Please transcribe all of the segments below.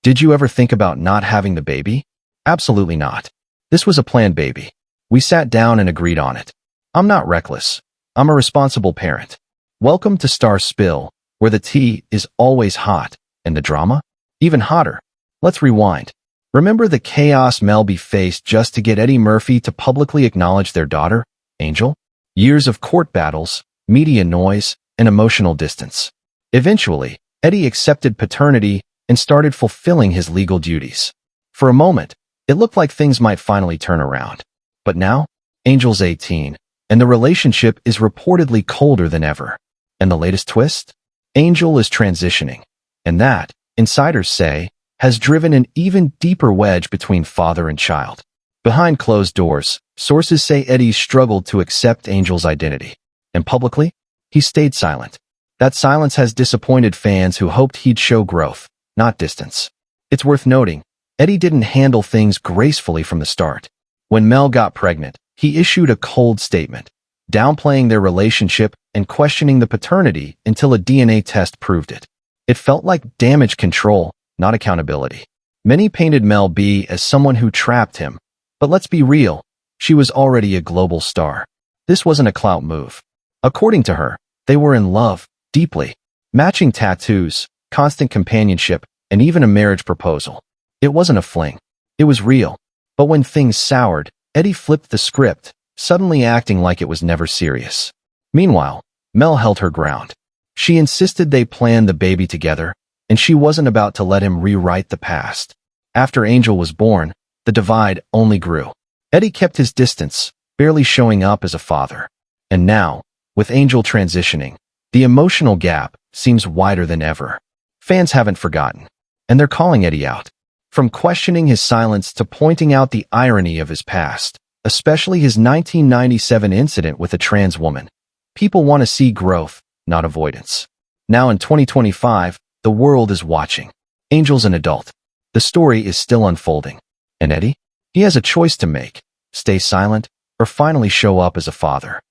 Did you ever think about not having the baby? Absolutely not. This was a planned baby. We sat down and agreed on it. I'm not reckless. I'm a responsible parent. Welcome to Star Spill, where the tea is always hot, and the drama? Even hotter. Let's rewind. Remember the chaos Mel B faced just to get Eddie Murphy to publicly acknowledge their daughter, Angel? Years of court battles, media noise, and emotional distance. Eventually, Eddie accepted paternity and started fulfilling his legal duties. For a moment, it looked like things might finally turn around. But now, Angel's 18, and the relationship is reportedly colder than ever. And the latest twist? Angel is transitioning, and that, insiders say, has driven an even deeper wedge between father and child. Behind closed doors, sources say Eddie struggled to accept Angel's identity. And publicly, he stayed silent. That silence has disappointed fans who hoped he'd show growth, not distance. It's worth noting, Eddie didn't handle things gracefully from the start. When Mel got pregnant, he issued a cold statement, downplaying their relationship and questioning the paternity until a DNA test proved it. It felt like damage control, not accountability. Many painted Mel B as someone who trapped him, but let's be real, she was already a global star. This wasn't a clout move. According to her, they were in love, deeply. Matching tattoos, constant companionship, and even a marriage proposal. It wasn't a fling. It was real. But when things soured, Eddie flipped the script, suddenly acting like it was never serious. Meanwhile, Mel held her ground. She insisted they planned the baby together, and she wasn't about to let him rewrite the past. After Angel was born, the divide only grew. Eddie kept his distance, barely showing up as a father. And now, with Angel transitioning, the emotional gap seems wider than ever. Fans haven't forgotten, and they're calling Eddie out. From questioning his silence to pointing out the irony of his past, especially his 1997 incident with a trans woman. People want to see growth, not avoidance. Now in 2025, the world is watching. Angel's an adult. The story is still unfolding. And Eddie? He has a choice to make. Stay silent, or finally show up as a father.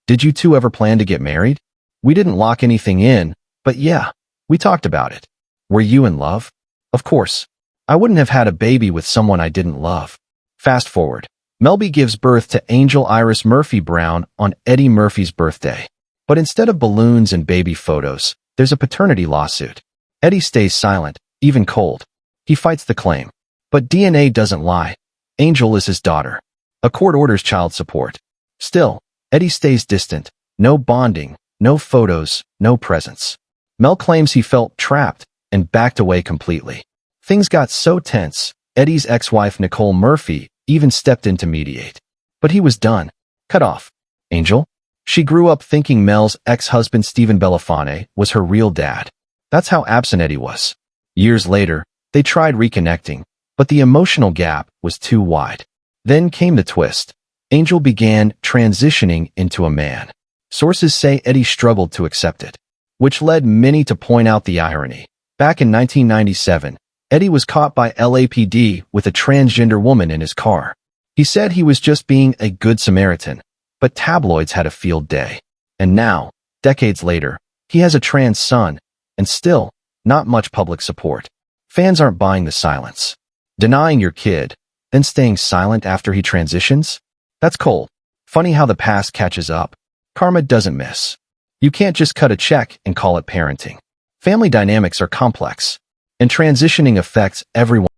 Did you two ever plan to get married? We didn't lock anything in, but yeah, we talked about it. Were you in love? Of course. I wouldn't have had a baby with someone I didn't love. Fast forward. Mel B gives birth to Angel Iris Murphy Brown on Eddie Murphy's birthday. But instead of balloons and baby photos, there's a paternity lawsuit. Eddie stays silent, even cold. He fights the claim. But DNA doesn't lie. Angel is his daughter. A court orders child support. Still, Eddie stays distant. No bonding, no photos, no presence. Mel claims he felt trapped and backed away completely. Things got so tense, Eddie's ex-wife Nicole Murphy even stepped in to mediate. But he was done. Cut off. Angel? She grew up thinking Mel's ex-husband Stephen Belafonte was her real dad. That's how absent Eddie was. Years later, they tried reconnecting, but the emotional gap was too wide. Then came the twist. Angel began transitioning into a man. Sources say Eddie struggled to accept it, which led many to point out the irony. Back in 1997, Eddie was caught by LAPD with a transgender woman in his car. He said he was just being a good Samaritan, but tabloids had a field day. And now, decades later, he has a trans son, and still, not much public support. Fans aren't buying the silence. Denying your kid, then staying silent after he transitions? That's cold. Funny how the past catches up. Karma doesn't miss. You can't just cut a check and call it parenting. Family dynamics are complex, and transitioning affects everyone.